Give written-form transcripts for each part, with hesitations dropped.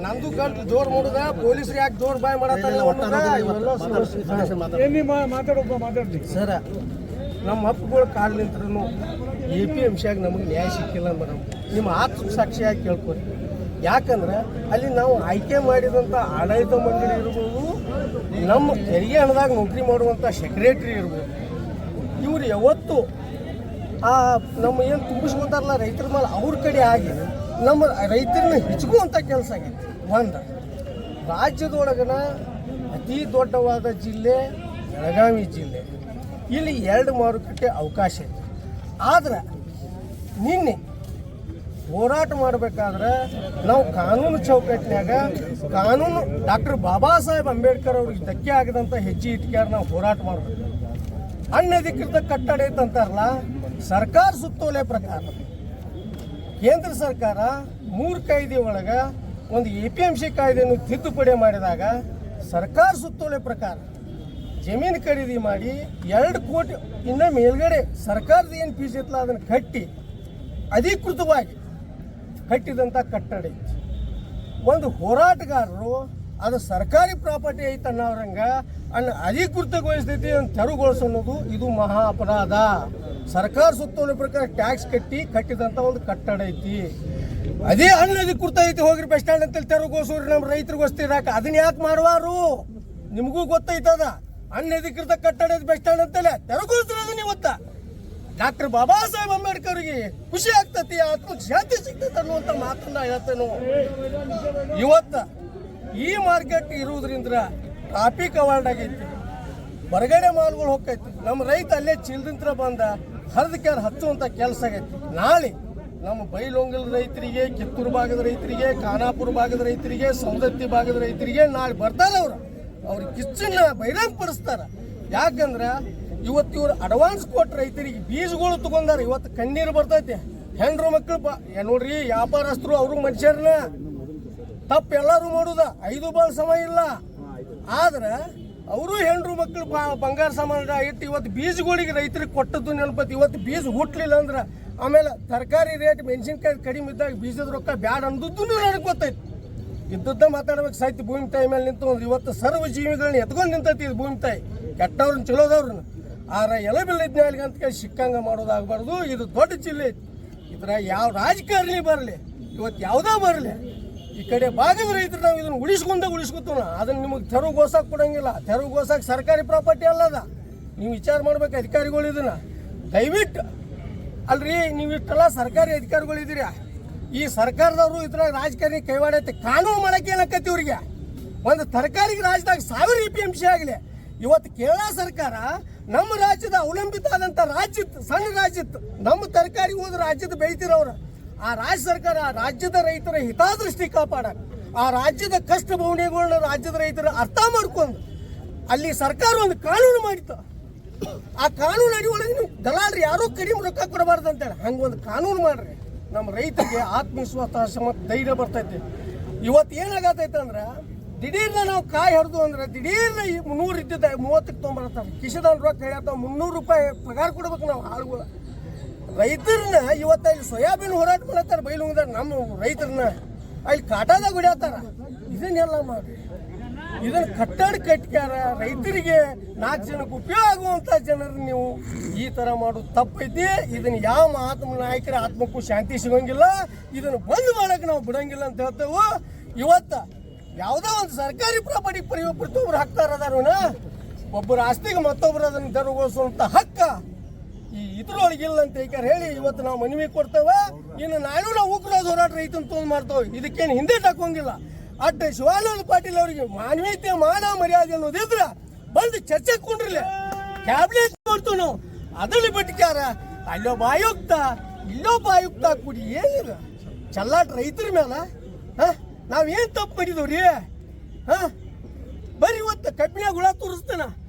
ನಂದು ಗಂಟು ಜೋರ್ ಮಾಡುದ ಪೊಲೀಸರು ಯಾಕೆ ಜೋರ್ ಬಾಯ್ ಮಾಡತ್ತಾರ ಮಾತಾಡ್ಲಿ ಸರ. ನಮ್ಮ ಹಕ್ಕುಗಳ ಕಾಲ ನಿಂತ್ರೂ APMC ನಮಗೆ ನ್ಯಾಯ ಸಿಕ್ಕಿಲ್ಲ ಮೇಡಮ್. ನಿಮ್ಮ ಆತ್ಮಸಾಕ್ಷಿಯಾಗಿ ಕೇಳ್ಕೊರಿ. ಯಾಕಂದ್ರೆ ಅಲ್ಲಿ ನಾವು ಆಯ್ಕೆ ಮಾಡಿದಂಥ ಆಡಳಿತ ಮಂಡಳಿ ಇರ್ಬೋದು, ನಮ್ಮ ತೆರಿಗೆ ಹಣದಾಗ ನೌಕರಿ ಮಾಡುವಂಥ ಸೆಕ್ರೆಟ್ರಿ ಇರ್ಬೋದು, ಇವ್ರು ಯಾವತ್ತು ನಮ್ಮ ಏನು ತುಂಬಿಸ್ಕೊತಾರಲ್ಲ ರೈತರ ಮೇಲೆ ಅವ್ರ ಕಡೆ ಆಗಿ ನಮ್ಮ ರೈತರನ್ನ ಹೆಚ್ಚುವಂಥ ಕೆಲಸ ಆಗೈತಿ. ಒಂದು ರಾಜ್ಯದೊಳಗನ ಅತಿ ದೊಡ್ಡವಾದ ಜಿಲ್ಲೆ ಬೆಳಗಾವಿ ಜಿಲ್ಲೆ. ಇಲ್ಲಿ 2 ಮಾರುಕಟ್ಟೆ ಅವಕಾಶ ಐತಿ. ಆದ್ರೆ ನಿನ್ನೆ ಹೋರಾಟ ಮಾಡಬೇಕಾದ್ರೆ ನಾವು ಕಾನೂನು ಚೌಕಟ್ಟಿನಾಗ ಕಾನೂನು ಡಾಕ್ಟರ್ ಬಾಬಾ ಸಾಹೇಬ್ ಅಂಬೇಡ್ಕರ್ ಅವ್ರಿಗೆ ಧಕ್ಕೆ ಆಗದಂಥ ಹೆಜ್ಜೆ ಇಟ್ಕ್ಯಾರ ನಾವು ಹೋರಾಟ ಮಾಡಬೇಕು. ಅನಧಿಕೃತ ಕಟ್ಟಡ ಐತಂತಾರಲ್ಲ, ಸರ್ಕಾರ ಸುತ್ತೋಲೆ ಪ್ರಕಾರ ಕೇಂದ್ರ ಸರ್ಕಾರ 3 ಕಾಯ್ದೆ ಒಳಗೆ ಒಂದು APMC ಕಾಯ್ದೆಯನ್ನು ತಿದ್ದುಪಡಿ ಮಾಡಿದಾಗ ಸರ್ಕಾರ ಸುತ್ತೋಲೆ ಪ್ರಕಾರ ಜಮೀನು ಖರೀದಿ ಮಾಡಿ 2 ಕೋಟಿ ಇನ್ನು ಮೇಲ್ಗಡೆ ಸರ್ಕಾರದ ಏನು ಫೀಸ್ ಇತ್ತಲ್ಲ ಅದನ್ನು ಕಟ್ಟಿ ಅಧಿಕೃತವಾಗಿ ಕಟ್ಟಿದಂಥ ಕಟ್ಟಡ ಐತಿ. ಒಂದು ಹೋರಾಟಗಾರರು ಅದು ಸರ್ಕಾರಿ ಪ್ರಾಪರ್ಟಿ ಐತೆ ಅನ್ನೋರಂಗ ಅಧಿಕೃತಗೊಳಿಸ್ತೈತಿ ಅಂತ ತೆರವುಗೊಳಿಸೋದು ಇದು ಮಹಾ ಅಪರಾಧ. ಸರ್ಕಾರ ಸುತ್ತೋಲೆ ಪ್ರಕಾರ ಟ್ಯಾಕ್ಸ್ ಕಟ್ಟಿದಂಥ ಒಂದು ಕಟ್ಟಡ ಐತಿ. ಅದೇ ಅನಧಿಕೃತ ಐತಿ, ಹೋಗ್ರಿ ಬಸ್ ಸ್ಟ್ಯಾಂಡ್ ಅಂತೇಳಿ ತೆರವುಗೊಳಿಸೋರಿ ನಮ್ಮ ರೈತರಿಗೋಸ್ತಿರಾಕ. ಅದನ್ನ ಯಾಕೆ ಮಾಡುವಾರು? ನಿಮಗೂ ಗೊತ್ತೈತದ. ಅನಧಿಕೃತ ಕಟ್ಟಡ ಬಸ್ ಸ್ಟ್ಯಾಂಡ್ ಅಂತೇಳಿ ತೆರವುಗೊಳಿಸಿರೋದು ಇವತ್ತ ಡಾಕ್ಟರ್ ಬಾಬಾ ಸಾಹೇಬ್ ಅಂಬೇಡ್ಕರ್ಗೆ ಖುಷಿ ಆಗ್ತತಿ, ಆತ್ಮಶಾಂತಿ ಸಿಗ್ತೈತೆ ಅನ್ನುವಂಥ ಮಾತನ್ನ ಹೇಳ್ತೇನೆ. ಇವತ್ತ ಈ ಮಾರ್ಕೆಟ್ ಇರುವುದರಿಂದ ಟ್ರಾಫಿಕ್ ಅವಾರ್ಡ್ ಆಗೈತಿ, ಹೊರಗಡೆ ಮಾಲ್ಗಳು ಹೋಗ್ತೈತಿ. ನಮ್ಮ ರೈತ ಅಲ್ಲೇ ಚಿಲ್ದಿಂತ್ರ ಬಂದ ಹರಿದಕ್ಯಾರ ಹಚ್ಚುವಂಥ ಕೆಲಸ ಆಗೈತಿ. ನಾಳೆ ನಮ್ಮ ಬೈಲೊಂಗಲ್ ರೈತರಿಗೆ, ಕಿತ್ತೂರು ಭಾಗದ ರೈತರಿಗೆ, ಖಾನಾಪುರ ಭಾಗದ ರೈತರಿಗೆ, ಸೌದತ್ತಿ ಭಾಗದ ರೈತರಿಗೆ ನಾಳೆ ಬರ್ತಾರೆ. ಅವ್ರಿಗೆ ಕಿಚ್ಚನ್ನ ಬಹಿರಂಗ ಪಡಿಸ್ತಾರೆ. ಯಾಕಂದ್ರೆ ಇವತ್ತು ಇವ್ರು ಅಡ್ವಾನ್ಸ್ ಕೊಟ್ಟು ರೈತರಿಗೆ ಬೀಜಗಳು ತಗೊಂಡಾರ. ಇವತ್ತು ಕಣ್ಣೀರು ಬರ್ತೈತೆ. ಹೆಣ್ರು ಮಕ್ಕಳು ನೋಡ್ರಿ, ವ್ಯಾಪಾರಸ್ಥರು ಅವರು ಮನುಷ್ಯರನ್ನ ತಪ್ಪು ಎಲ್ಲರೂ ಮಾಡುದ, 5 ಬಾಳ್ ಸಮ ಇಲ್ಲ. ಆದ್ರೆ ಅವರು ಹೆಣ್ರು ಮಕ್ಕಳು ಬಂಗಾರ ಸಾಮಾನ ಇಟ್ಟು ಇವತ್ತು ಬೀಜಗಳಿಗೆ ರೈತರಿಗೆ ಕೊಟ್ಟದ್ದು ನೆನಪತಿ. ಇವತ್ತು ಬೀಜ ಹುಟ್ಲಿಲ್ಲ ಅಂದ್ರೆ ಆಮೇಲೆ ತರಕಾರಿ ರೇಟ್ ಮೆಣಸಿನ್ಕಾಯಿ ಕಡಿಮೆ ಇದ್ದಾಗ ಬೀಜದ ರೊಕ್ಕ ಬ್ಯಾಡ ಅಂದದ್ದು ನನಗೆ ಗೊತ್ತೈತಿ. ಇದ್ದದ್ದ ಮಾತಾಡ್ಬೇಕು ಸಾಯ್ತಿ ಭೂಮಿ ತಾಯಿ ಮೇಲೆ ನಿಂತು. ಇವತ್ತು ಸರ್ವ ಜೀವಿಗಳನ್ನ ಎತ್ಕೊಂಡು ನಿಂತೈತಿ ಇದು ಭೂಮಿ ತಾಯಿ. ಕೆಟ್ಟವ್ರನ್ನ ಚಲೋದವ್ರನ್ನ ಆರ ಎಲೆ ಬೆಳೆದ್ನಾಲಿಗೆ ಅಂತ ಸಿಕ್ಕಂಗ ಮಾಡೋದಾಗಬಾರ್ದು. ಇದು ದೊಡ್ಡ ಜಿಲ್ಲೆ ಐತಿ. ಇದ್ರ ಯಾವ ರಾಜಕಾರಣಿ ಬರಲಿ, ಇವತ್ತು ಯಾವುದೋ ಬರಲಿ, ಈ ಕಡೆ ಭಾಗದ ರೈತರು ನಾವು ಇದನ್ನು ಉಳಿಸ್ಕೊತೀವಿ. ಅದನ್ನು ನಿಮಗೆ ತೆರವುಗೋಸಕ್ಕೆ ಕೊಡಂಗಿಲ್ಲ. ತೆರವುಗೋಸಕ್ಕೆ ಸರ್ಕಾರಿ ಪ್ರಾಪರ್ಟಿ ಅಲ್ಲದ. ನೀವು ವಿಚಾರ ಮಾಡ್ಬೇಕು ಅಧಿಕಾರಿಗಳು. ಇದನ್ನ ದಯವಿಟ್ಟು ಅಲ್ರಿ, ನೀವು ಇಷ್ಟೆಲ್ಲ ಸರ್ಕಾರಿ ಅಧಿಕಾರಿಗಳಿದ್ದೀರಿ. ಈ ಸರ್ಕಾರದವರು ಇದ್ರಾಗ ರಾಜಕಾರಣಿ ಕೈವಾಡೈತೆ. ಕಾನೂನು ಮಾಡಕ್ಕೆ ಏನಾಕತಿ ಇವ್ರಿಗೆ? ಒಂದು ತರಕಾರಿಗೆ ರಾಜ್ಯದಾಗ 1000 APMC ಆಗಲಿ. ಇವತ್ತು ಕೇರಳ ಸರ್ಕಾರ ನಮ್ಮ ರಾಜ್ಯದ ಅವಲಂಬಿತ ಆದಂಥ ರಾಜ್ಯದ ಸಣ್ಣ ರಾಜ್ಯದ ನಮ್ಮ ತರಕಾರಿ ಹೋದ ರಾಜ್ಯದ ಬೆಳಿತಿರೋರು. ಆ ರಾಜ್ಯ ಸರ್ಕಾರ ರಾಜ್ಯದ ರೈತರ ಹಿತಾದೃಷ್ಟಿ ಕಾಪಾಡಕ, ಆ ರಾಜ್ಯದ ಕಷ್ಟ ಭವನಗಳನ್ನ ರಾಜ್ಯದ ರೈತರ ಅರ್ಥ ಮಾಡ್ಕೊಂಡು ಅಲ್ಲಿ ಸರ್ಕಾರ ಒಂದು ಕಾನೂನು ಮಾಡಿತ್ತು. ಆ ಕಾನೂನು ಅಡಿ ಒಳಗೆ ನೀವು ದಲಾಲ್ರಿ ಯಾರೋ ಕಡಿಮೆ ರೊಕ್ಕ ಕೊಡಬಾರ್ದು ಅಂತೇಳಿ ಹಂಗೊಂದು ಕಾನೂನು ಮಾಡ್ರಿ. ನಮ್ಮ ರೈತರಿಗೆ ಆತ್ಮವಿಶ್ವಾಸ ಮತ್ತು ಧೈರ್ಯ ಬರ್ತೈತಿ. ಇವತ್ತು ಏನಾಗತೈತೆ ಅಂದ್ರೆ ದಿಢೀರ್ನ ನಾವು ಕಾಯಿ ಹರಿದು ಅಂದ್ರೆ ದಿಢೀರ್ನ 300 ಇದ್ದಿದ್ದ 30ಕ್ಕೆ ತೊಗೊಂಬರ್ತಾರೆ. ಕಿಶೆದಾಗ ರೊಕ್ಕ ಹೇಳ್ತಾವ 300 ರೂಪಾಯಿ ಪಗಾರ ಕೊಡ್ಬೇಕು ನಾವು ಆಳುಗಳು. ರೈತರನ್ನ ಇವತ್ತು ಅಲ್ಲಿ ಸೋಯಾಬೀನ್ ಹೋರಾಟ ಮಾಡತ್ತಾರ ಬೈಲುಂಗದ. ನಮ್ಮ ರೈತರನ್ನ ಅಲ್ಲಿ ಕಾಟಾದಾಗ ಹೊಡ್ಯಾತಾರ. ಇದನ್ನೆಲ್ಲ ಮಾಡ್ರಿ. ಇದನ್ನ ಕಟ್ಟಡ ಕಟ್ಟ್ಯಾರ. ರೈತರಿಗೆ 4 ಜನಕ್ಕೆ ಉಪಯೋಗ ಆಗುವಂಥ ಜನರು ನೀವು ಈ ಥರ ಮಾಡೋದು ತಪ್ಪೈತಿ. ಇದನ್ನ ಯಾವ ಮಹಾತ್ಮ ನಾಯಕರ ಆತ್ಮಕ್ಕೂ ಶಾಂತಿ ಸಿಗೋಂಗಿಲ್ಲ. ಇದನ್ನು ಬಂದ್ ಮಾಡಕ್ಕೆ ನಾವು ಬಿಡಂಗಿಲ್ಲ ಅಂತ ಹೇಳ್ತೇವೆ. ಇವತ್ತು ಯಾವುದೋ ಒಂದು ಸರ್ಕಾರಿ ಪ್ರಾಪರ್ಟಿ ಪ್ರತಿಯೊಬ್ಬರು ಹಾಕ್ತಾರ ಅದಾರೋಣ. ಒಬ್ಬರ ಆಸ್ತಿಗೆ ಮತ್ತೊಬ್ಬರು ಅದನ್ನು ತೆರವುಗೊಳಿಸುವಂಥ ಹಕ್ಕ ಈ ಇದ್ರೊಳಗಿಲ್ಲ ಅಂತ ಹೇಳಿ ಇವತ್ತು ನಾವು ಮನವಿ ಕೊಡ್ತೇವೆ. ಇನ್ನು ನಾಳೆ ನಾವು ಉಗ್ರವಾದ ಹೋರಾಟ ರೈತನ ತೊಗೊಂಡು ಮಾಡ್ತೇವೆ. ಇದಕ್ಕೇನು ಹಿಂದೆ ಹಾಕೋಂಗಿಲ್ಲ. ಅಡ್ಡ ಶಿವಾನಂದ ಪಾಟೀಲ್ ಅವರಿಗೆ ಮಾನವೀಯತೆ ಮಾನ ಮರ್ಯಾದೆ ಅನ್ನೋದಿದ್ರ ಬಂದು ಚರ್ಚೆ ಕೊಂಡಿರ್ಲಿ. ಕ್ಯಾಬಿನೆಟ್ ಕೊಡ್ತು ನಾವು ಅದನ್ನು ಬಿಟ್ಟ್ಯಾರ. ಅಲ್ಲೊಬ್ಬ ಆಯುಕ್ತ ಇಲ್ಲೊಬ್ಬ ಆಯುಕ್ತ ಕೂಡಿ ಏನಿಲ್ಲ ಚಲ್ಲಾಟ ರೈತರ ಮೇಲೆ. ನಾವೇನು ತಪ್ಪು ಮಾಡಿದವ್ರಿ? ಬರ್ರಿ ಇವತ್ತು ಕಬ್ಬಿನಾಗ ಹುಳ ತೋರಿಸ್ತಾನ,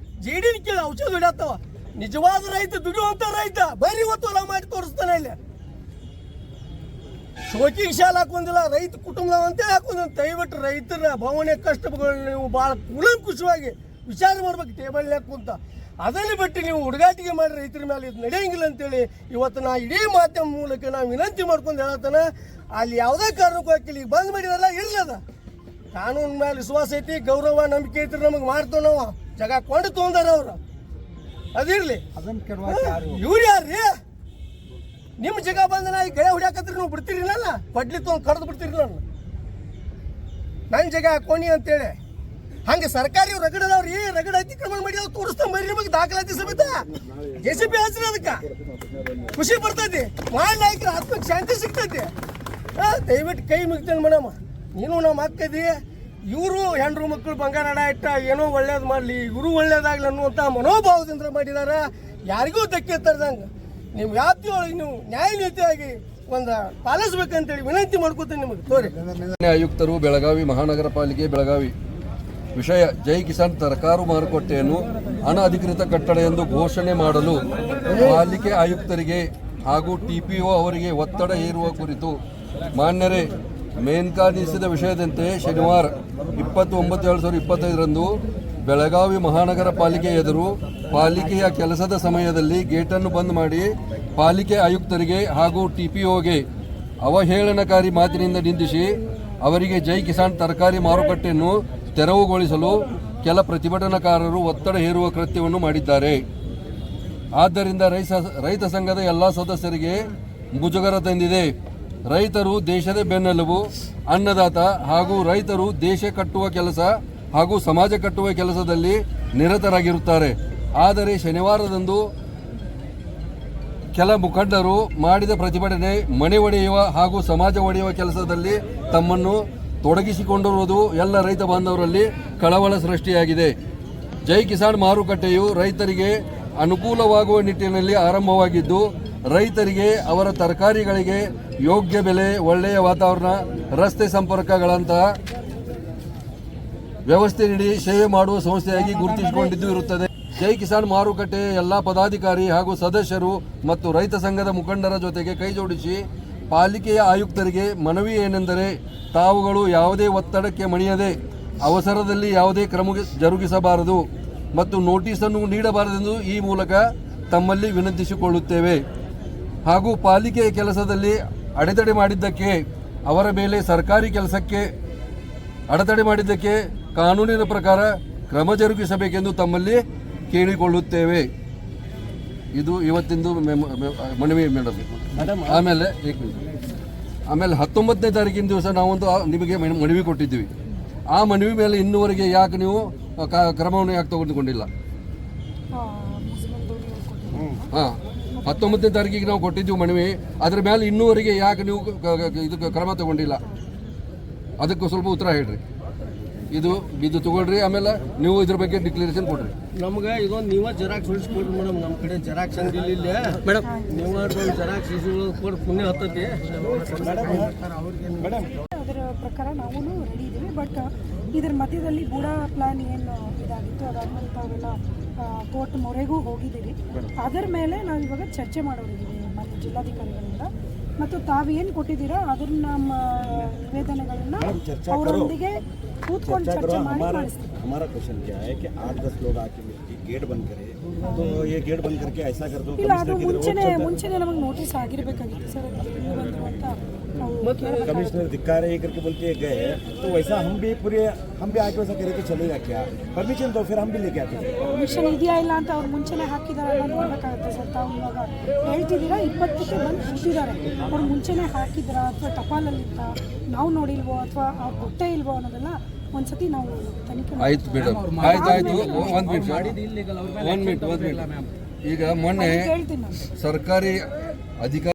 ಜೇಡಿನ ಕೇಳಿ ಔಷಧ ಹೊಡ್ಯಾತವ. ನಿಜವಾದ ರೈತ, ದುಡಿಯುವಂತ ರೈತ ಬರ್ರಿ ಇವತ್ತು ಹೊಲ ಮಾಡಿ ತೋರಿಸ್ತಾನೆ. ಇಲ್ಲಿ ಶೋಕಿಗೆ ಶಾಲೆ ಹಾಕೊಂದಿಲ್ಲ, ರೈತ ಕುಟುಂಬ ಅಂತೇಳಿ ಹಾಕೊಂಡ್. ದಯವಿಟ್ಟು ರೈತರ ಭಾವನೆ ಕಷ್ಟಗಳನ್ನ ನೀವು ಭಾಳ ಕೂಲಂಕುಷವಾಗಿ ವಿಚಾರ ಮಾಡ್ಬೇಕು ಟೇಬಲ್ನ್ಯಾಗ ಕುಂತ. ಅದನ್ನು ಬಿಟ್ಟು ನೀವು ಹುಡುಗಾಟಿಗೆ ಮಾಡಿ ರೈತರ ಮೇಲೆ ಇದು ನಡೆಯಂಗಿಲ್ಲ ಅಂತೇಳಿ ಇವತ್ತು ನಾ ಇಡೀ ಮಾಧ್ಯಮ ಮೂಲಕ ನಾವು ವಿನಂತಿ ಮಾಡ್ಕೊಂಡು ಹೇಳತ್ತಾನ. ಅಲ್ಲಿ ಯಾವುದೇ ಕಾರಣಕ್ಕೂ ಹಾಕಿಲ್ಲ, ಈಗ ಬಂದ್ ಮಾಡಿದಾರಲ್ಲ ಇರ್ಲದ ಕಾನೂನು ಮೇಲೆ ವಿಶ್ವಾಸ ಐತಿ, ಗೌರವ ನಂಬಿಕೆ ಐತ್ರಿ ನಮಗೆ ಮಾಡ್ತೇವೆ ನಾವು. ಜಾಗ ಕೊಂಡು ತೊಗೊಂಡಾರ ಅವ್ರು, ಅದಿರ್ಲಿ. ಇವ್ರು ಯಾರ್ರಿ? ನಿಮ್ಮ ಜಾಗ ಬಂದ ನಾ ಈ ಗಳೆ ಹೊಡ್ಯಾಕತ್ರಿ ನೀವು ಬಿಡ್ತೀರಿಲ್ಲ, ಕೊಡ್ಲಿ ತೊಗೊಂಡು ಕಡ್ದು ಬಿಡ್ತೀರಿ ನನ್ನ ಜಾಗ ಹಾಕೋಣಿ ಅಂತೇಳಿ. ಹಂಗೆ ಸರ್ಕಾರಿ ರಗಡದವ್ರಿ, ರಗಡ ಅತಿಕ್ರಮಣ ಮಾಡಿ ಅವ್ರು ತೋರಿಸ್ತಾ ಮರಿ ನಿಮಗೆ ದಾಖಲಾತಿ ಸಮೇತ JCB ಹಚ್ರಿ. ಅದಕ್ಕೆ ಖುಷಿ ಬರ್ತೈತಿ, ಮಾಡಿ ನಾಯಕರ ಆತ್ಮಕ್ಕೆ ಶಾಂತಿ ಸಿಗ್ತೈತಿ. ದಯವಿಟ್ಟು ಕೈ ಮುಗ್ತೇನೆ ಮೇಡಮ್, ನೀನು ನಮ್ಮ ಅಕ್ಕದಿ. ಇವರು ಹೆಣ್ಣು ಮಕ್ಕಳು ಬಂಗಾರ ಹಣ ಇಟ್ಟ ಏನೋ ಒಳ್ಳೇದು ಮಾಡಲಿ, ಇವರು ಒಳ್ಳೇದಾಗಲಿ ಅನ್ನುವಂಥ ಮನೋಭಾವದಿಂದ ಮಾಡಿದಾರ. ಯಾರಿಗೂ ಧಕ್ಕೆ ತರದಂಗೆ ನೀವು ವ್ಯಾಪ್ತಿಯೊಳಗೆ ನೀವು ನ್ಯಾಯ ನೀತಿಯಾಗಿ ಒಂದು ಪಾಲಿಸ್ಬೇಕಂತೇಳಿ ವಿನಂತಿ ಮಾಡ್ಕೊತೀನಿ ನಿಮಗೆ. ತೋರಿ ಆಯುಕ್ತರು ಬೆಳಗಾವಿ ಮಹಾನಗರ ಪಾಲಿಕೆ ಬೆಳಗಾವಿ ವಿಷಯ ಜೈ ಕಿಸಾನ್ ತರಕಾರು ಮಾರುಕಟ್ಟೆಯನ್ನು ಅನಧಿಕೃತ ಕಟ್ಟಡ ಎಂದು ಘೋಷಣೆ ಮಾಡಲು ಪಾಲಿಕೆ ಆಯುಕ್ತರಿಗೆ ಹಾಗೂ TPO ಅವರಿಗೆ ಒತ್ತಡ ಹೇರುವ ಕುರಿತು ಮಾನ್ಯರೇ ಮೇಲ್ಕಾಣಿಸಿದ ವಿಷಯದಂತೆ ಶನಿವಾರ 20/9/2025ರಂದು ಬೆಳಗಾವಿ ಮಹಾನಗರ ಪಾಲಿಕೆ ಎದುರು ಪಾಲಿಕೆಯ ಕೆಲಸದ ಸಮಯದಲ್ಲಿ ಗೇಟನ್ನು ಬಂದ್ ಮಾಡಿ ಪಾಲಿಕೆ ಆಯುಕ್ತರಿಗೆ ಹಾಗೂ TPOಗೆ ಅವಹೇಳನಕಾರಿ ಮಾತಿನಿಂದ ನಿಂದಿಸಿ ಅವರಿಗೆ ಜೈ ಕಿಸಾನ್ ತರಕಾರಿ ಮಾರುಕಟ್ಟೆಯನ್ನು ತೆರವುಗೊಳಿಸಲು ಕೆಲ ಪ್ರತಿಭಟನಾಕಾರರು ಒತ್ತಡ ಹೇರುವ ಕೃತ್ಯವನ್ನು ಮಾಡಿದ್ದಾರೆ. ಆದ್ದರಿಂದ ರೈತ ಸಂಘದ ಎಲ್ಲ ಸದಸ್ಯರಿಗೆ ಮುಜುಗರ ತಂದಿದೆ. ರೈತರು ದೇಶದ ಬೆನ್ನೆಲುಬು, ಅನ್ನದಾತ ಹಾಗೂ ರೈತರು ದೇಶ ಕಟ್ಟುವ ಕೆಲಸ ಹಾಗೂ ಸಮಾಜ ಕಟ್ಟುವ ಕೆಲಸದಲ್ಲಿ ನಿರತರಾಗಿರುತ್ತಾರೆ. ಆದರೆ ಶನಿವಾರದಂದು ಕೆಲ ಮುಖಂಡರು ಮಾಡಿದ ಪ್ರತಿಭಟನೆ ಮನೆ ಒಡೆಯುವ ಹಾಗೂ ಸಮಾಜ ಒಡೆಯುವ ಕೆಲಸದಲ್ಲಿ ತಮ್ಮನ್ನು ತೊಡಗಿಸಿಕೊಂಡಿರುವುದು ಎಲ್ಲ ರೈತ ಬಾಂಧವರಲ್ಲಿ ಕಳವಳ ಸೃಷ್ಟಿಯಾಗಿದೆ. ಜೈ ಕಿಸಾನ್ ಮಾರುಕಟ್ಟೆಯು ರೈತರಿಗೆ ಅನುಕೂಲವಾಗುವ ನಿಟ್ಟಿನಲ್ಲಿ ಆರಂಭವಾಗಿದ್ದು, ರೈತರಿಗೆ ಅವರ ತರಕಾರಿಗಳಿಗೆ ಯೋಗ್ಯ ಬೆಲೆ, ಒಳ್ಳೆಯ ವಾತಾವರಣ, ರಸ್ತೆ ಸಂಪರ್ಕಗಳಂತಹ ವ್ಯವಸ್ಥೆ ನೀಡಿ ಸೇವೆ ಮಾಡುವ ಸಂಸ್ಥೆಯಾಗಿ ಗುರುತಿಸಿಕೊಂಡಿದ್ದು ಇರುತ್ತದೆ. ಜೈ ಕಿಸಾನ್ ಮಾರುಕಟ್ಟೆಯ ಎಲ್ಲ ಪದಾಧಿಕಾರಿ ಹಾಗೂ ಸದಸ್ಯರು ಮತ್ತು ರೈತ ಸಂಘದ ಮುಖಂಡರ ಜೊತೆಗೆ ಕೈಜೋಡಿಸಿ ಪಾಲಿಕೆಯ ಆಯುಕ್ತರಿಗೆ ಮನವಿ ಏನೆಂದರೆ, ತಾವುಗಳು ಯಾವುದೇ ಒತ್ತಡಕ್ಕೆ ಮಣಿಯದೆ ಅವಸರದಲ್ಲಿ ಯಾವುದೇ ಕ್ರಮ ಜರುಗಿಸಬಾರದು ಮತ್ತು ನೋಟಿಸನ್ನು ನೀಡಬಾರದೆಂದು ಈ ಮೂಲಕ ತಮ್ಮಲ್ಲಿ ವಿನಂತಿಸಿಕೊಳ್ಳುತ್ತೇವೆ. ಹಾಗೂ ಪಾಲಿಕೆಯ ಕೆಲಸದಲ್ಲಿ ಅಡೆತಡೆ ಮಾಡಿದ್ದಕ್ಕೆ, ಅವರ ಮೇಲೆ ಸರ್ಕಾರಿ ಕೆಲಸಕ್ಕೆ ಅಡೆತಡೆ ಮಾಡಿದ್ದಕ್ಕೆ ಕಾನೂನಿನ ಪ್ರಕಾರ ಕ್ರಮ ಜರುಗಿಸಬೇಕೆಂದು ತಮ್ಮಲ್ಲಿ ಕೇಳಿಕೊಳ್ಳುತ್ತೇವೆ. ಇದು ಇವತ್ತಿಂದು ಮನವಿ ಮೇಡಮ್. ಆಮೇಲೆ 19ನೇ ತಾರೀಕಿನ ದಿವಸ ನಾವೊಂದು ನಿಮಗೆ ಮನವಿ ಕೊಟ್ಟಿದ್ದೀವಿ. ಆ ಮನವಿ ಮೇಲೆ ಇನ್ನೂವರೆಗೆ ಯಾಕೆ ನೀವು ಕ್ರಮವನ್ನು ಯಾಕೆ ತೆಗೆದುಕೊಂಡಿಲ್ಲ? 19ನೇ ತಾರೀಕಿಗೆ ನಾವು ಕೊಟ್ಟಿದ್ದೀವಿ ಮನವಿ, ಅದರ ಮೇಲೆ ಇನ್ನೂವರೆಗೆ ಯಾಕೆ ನೀವು ಇದಕ್ಕೆ ಕ್ರಮ ತಗೊಂಡಿಲ್ಲ? ಅದಕ್ಕೂ ಸ್ವಲ್ಪ ಉತ್ತರ ಹೇಳ್ರಿ. ಇದು ತಗೊಳ್ರಿ, ಆಮೇಲೆ ನೀವು ಇದ್ರ ಬಗ್ಗೆ ಡಿಕ್ಲರೇಷನ್ ಕೊಡ್ರಿ. ನಮ್ಗೆ ಇದೊಂದು ನೀವ ಜೆರಾಕ್ಸ್ ಹೊಡಿಸ್ಕೊಡ್ರಿ ಮೇಡಮ್. ನಮ್ಮ ಕಡೆ ಜೆರಾಕ್ಸ್ ಅಂಗಡಿ ಇಲ್ಲ ಮೇಡಮ್. ನೀವು ಜೆರಾಕ್ಸ್ ಕೊಟ್ಟು ಪುಣ್ಯ ಹತ್ತೈತಿ ಮೇಡಮ್. ಅದರ ಪ್ರಕಾರ ನಾವು ರೆಡಿ ಇದ್ದೀವಿ. ಬಟ್ ಇದರ ಮಧ್ಯದಲ್ಲಿ ಬೂಡಾ ಪ್ಲಾನ್ ಏನು ಇದಾಗಿತ್ತು, ಅದಾದ್ಮೇಲೆ ತಾವೆಲ್ಲ ಕೋರ್ಟ್ ಮೊರೆಗೂ ಹೋಗಿದ್ದೀರಿ. ಅದರ ಮೇಲೆ ನಾವು ಇವಾಗ ಚರ್ಚೆ ಮಾಡೋರಿದ್ದೀವಿ ಮತ್ತು ಜಿಲ್ಲಾಧಿಕಾರಿಗಳಿಂದ. ಮತ್ತು ತಾವೇನು ಕೊಟ್ಟಿದ್ದೀರಾ ಅದನ್ನ ನಮ್ಮ ನಿವೇದನೆಗಳನ್ನ ಅವರೊಂದಿಗೆ ಕೂತ್ಕೊಂಡು ಚರ್ಚೆ ಮಾಡಿ ಮಾಡಿಸ್ತೀವಿ. हमारा क्वेश्चन क्या है कि 8-10 लोग आके मिलकर गेट बंद करें, तो ये गेट बंद करके ऐसा कर दो. ಇಲ್ಲ, ಅದು ಮುಂಚೆನೇ ನಮಗೆ ನೋಟಿಸ್ ಆಗಿರಬೇಕಾಗಿತ್ತು ಸರ್. ಅದು ಬಂದು ಅಂತ कमिश्नर धिक्कार है करके बोलते गए, तो वैसा हम भी आके वैसा करें तो चलेगा क्या? परमिशन दो, फिर हम भी लेके आते हैं. ಪರ್ಮಿಷನ್ ಇದೆಯಾ ಇಲ್ಲ ಅಂತ ಅವ್ರು ಮುಂಚೆನೇ ಹಾಕಿದ್ದಾರೆ ಅನ್ನೋದು ನೋಡಬೇಕಾಗುತ್ತೆ ಸರ್. ತಾವು ಇವಾಗ ಹೇಳ್ತಿದ್ದೀರಾ 20ಕ್ಕೆ ಬಂದು ಕೂತಿದ್ದಾರೆ, ಅವ್ರು ಮುಂಚೆನೇ ಹಾಕಿದ್ರಾ ಅಥವಾ ಟಪಾಲಲ್ಲಿತ್ತ ನಾವು ನೋಡಿಲ್ವೋ ಅಥವಾ ಅವ್ರು ಗೊತ್ತೇ ಇಲ್ವೋ ಅನ್ನೋದೆಲ್ಲ ಒಂದ್ಸತಿ ನಾವು ತನಿಖೆ. ಆಯ್ತು ಮೇಡಮ್, ಆಯ್ತು. ಒಂದು ಮಿನಿಟ್. ಈಗ ಮೊನ್ನೆ ಹೇಳ್ತೀನಿ ನಾನು. ಸರ್ಕಾರಿ ಅಧಿಕಾರಿ